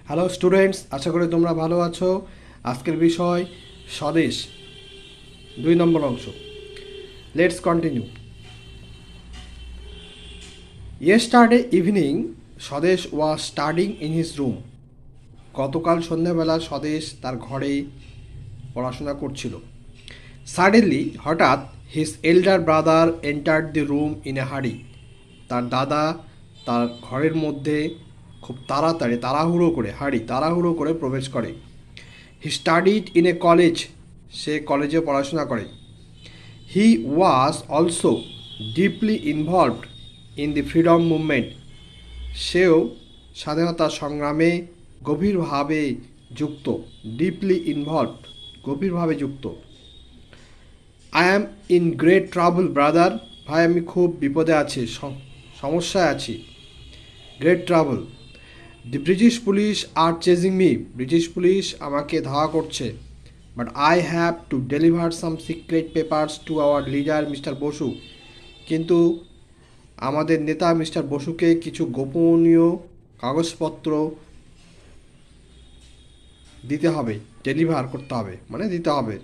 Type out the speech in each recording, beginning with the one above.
Hello students, আশা করি তোমরা ভালো আছো। আজকের বিষয় স্বদেশ, 2 নম্বর অংশ। Let's continue. Yesterday evening Swadesh was studying in his room. গতকাল সন্ধ্যাবেলা স্বদেশ তার ঘরে পড়াশোনা করছিল। সাডেনলি, হঠাৎ, his elder brother entered the room in a হারি। তার দাদা তার ঘরের মধ্যে খুব তাড়াহুড়ো করে প্রবেশ করে। He studied in a college. সে কলেজে পড়াশোনা করে। He was also deeply involved in the freedom movement. সেও স্বাধীনতা সংগ্রামে গভীরভাবে যুক্ত। ডিপলি ইনভলভড, গভীরভাবে যুক্ত। I am in great trouble brother. ভাই, আমি খুব বিপদে আছি, সমস্যায় আছি। Great trouble. The British police are chasing me. British police আমাকে ধাওয়া করছে। But I have to deliver some secret papers to our leader mister Basu. কিন্তু আমাদের নেতা মিস্টার বসুকে কিছু গোপনীয় কাগজপত্র দিতে হবে। ডেলিভার করতে হবে মানে দিতে হবে।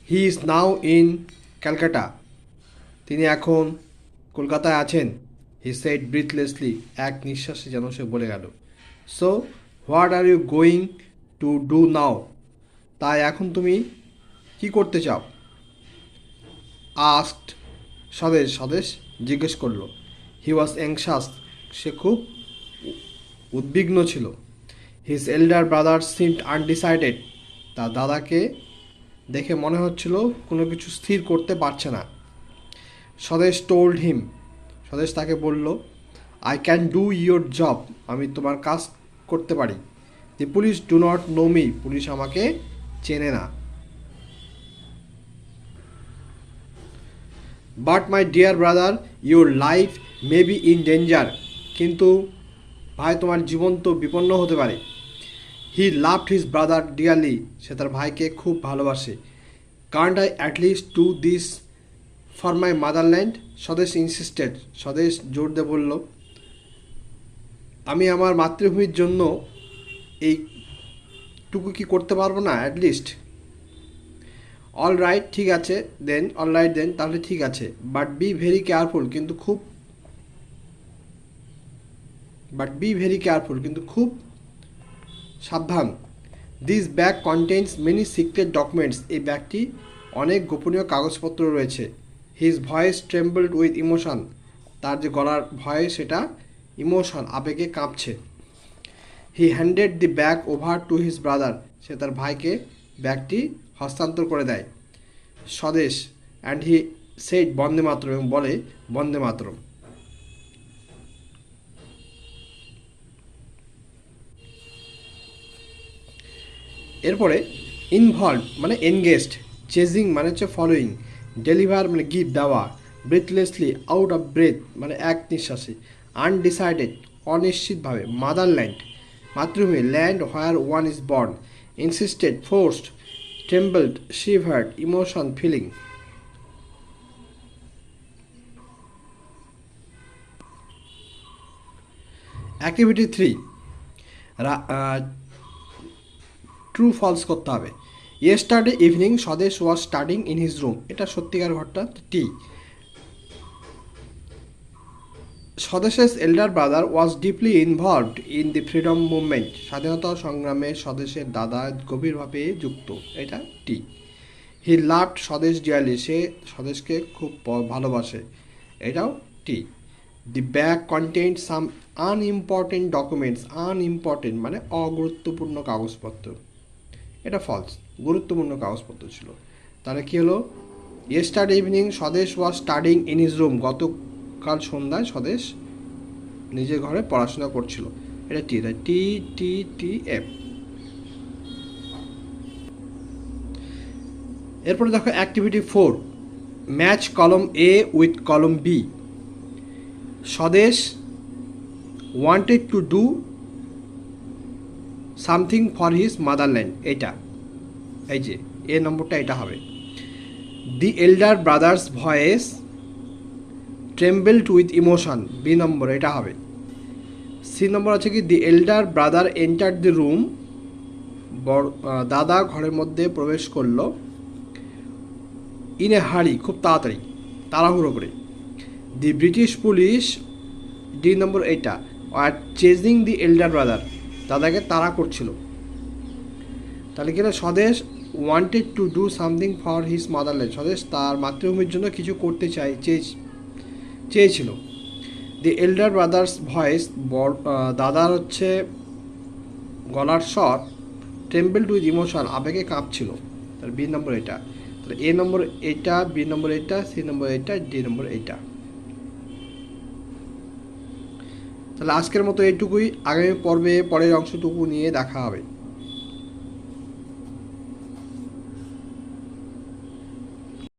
He is now in Calcutta. তিনি এখন কলকাতায় আছেন। He said breathlessly. এক নিঃশ্বাসে যেন সে বলে গেল। So what are you going to do now? তাই এখন তুমি কি করতে চাও? আস্কড স্বদেশ জিজ্ঞেস করলো। হি ওয়াজ অ্যাংশাস। সে খুব উদ্বিগ্ন ছিল। His elder brother seemed undecided. তার দাদাকে দেখে মনে হচ্ছিল কোনো কিছু স্থির করতে পারছে না। স্বদেশ টোল্ড হিম। স্বদেশ তাকে বলল, I can do your job. আমি তোমার কাজ করতে পারি। The police do not know me. পুলিশ আমাকে চেনে না। But my dear brother, your life may be in danger. কিন্তু ভাই, তোমার জীবন তো বিপন্ন হতে পারে। He loved his brother dearly. সে তার ভাইকে খুব ভালোবাসে। Can't I at least do this for my motherland? Swadesh insisted. Swadesh জোর দিয়ে বলল, আমি আমার মাতৃভূমির জন্য এইটুকু কি করতে পারবো না অ্যাটলিস্ট? অল রাইট, ঠিক আছে দেন। অল রাইট দেন, তাহলে ঠিক আছে। But be very careful. কিন্তু খুব সাবধান। This bag contains many secret documents. এই ব্যাগটি অনেক গোপনীয় কাগজপত্র রয়েছে। His voice trembled with emotion. তার যে গলার ভয়েস, সেটা ইমোশন, আবেগে কাঁপছে। He handed the bag over to his brother. সে তার ভাইকে ব্যাগটি হস্তান্তর করে দেয়। স্বদেশ অ্যান্ড হি সেড বন্দে মাতরম, এবং বলে বন্দে মাতরম। এরপরে ইনভলভ মানে এনগেজড, চেজিং মানে হচ্ছে ফলোয়িং, ডেলিভার মানে গিফট দেওয়া, ব্রেথলেসলি আউট অফ ব্রেথ মানে এক নিঃশ্বাসে, আনডিসাইডেড অনিশ্চিতভাবে, মাদারল্যান্ড মাতৃভূমি, land where one is born, insisted forced, trembled shivered, emotion feeling. Activity 3, true false করতে হবে। Yesterday evening Swadesh was studying in his room. এটা সত্যিকার ঘটনা। টি, স্বদেশের elder brother was deeply involved in the freedom movement. স্বাধীনতা সংগ্রামে স্বদেশের দাদা গভীরভাবে যুক্ত। এটা টি। হি লাভড স্বদেশ ডিয়ারলি। সে স্বদেশকে খুব ভালোবাসে। এটাও টি। দি ব্যাগ কন্টেন্ট সাম আনইম্পর্টেন্ট ডকুমেন্টস। আনইম্পর্টেন্ট মানে অগুরুত্বপূর্ণ কাগজপত্র। এটা ফলস, গুরুত্বপূর্ণ কাগজপত্র ছিল। তাহলে কী হলো? Yesterday evening Swadesh was studying in his room. গতকাল সন্ধ্যায় স্বদেশ নিজের ঘরে পড়াশোনা করছিল। এটা টি। তাই টি টি টি এফ। এরপরে দেখো activity 4, match column A with column B. Swadesh wanted to do something for his motherland. এটা এই যে এ নম্বরটা এটা হবে। The elder brother's voice trembled with emotion. B number এটা হবে। সি নম্বর আছে কি the elder brother enter the room, দাদা ঘরের মধ্যে প্রবেশ করলো ইন এ হাড়ি, খুব তাড়াতাড়ি, তাড়াহুড়ো করে। দি ব্রিটিশ পুলিশ, ডি নম্বর এইটা, আর চেজিং দি এল্ডার ব্রাদার, দাদাকে তাড়া করছিল। তাহলে কি না, স্বদেশ wanted to do something for his motherland, স্বদেশ তার মাতৃভূমির জন্য কিছু করতে চেয়েছিল। দি এল্ডার ব্রাদার্স ভয়েস, দাদার হচ্ছে গলার স্বর, ট্রেম্বল টু ইমোশন, আবেগে কাঁপছিল। তাহলে বি নম্বর এটা। তাহলে এ নম্বর এটা, বি নম্বর এটা, সি নম্বর এটা, ডি নম্বর এটা। তাহলে আজকের মতো এইটুকুই, আগামী পর্বে পরের অংশটুকু নিয়ে দেখা হবে।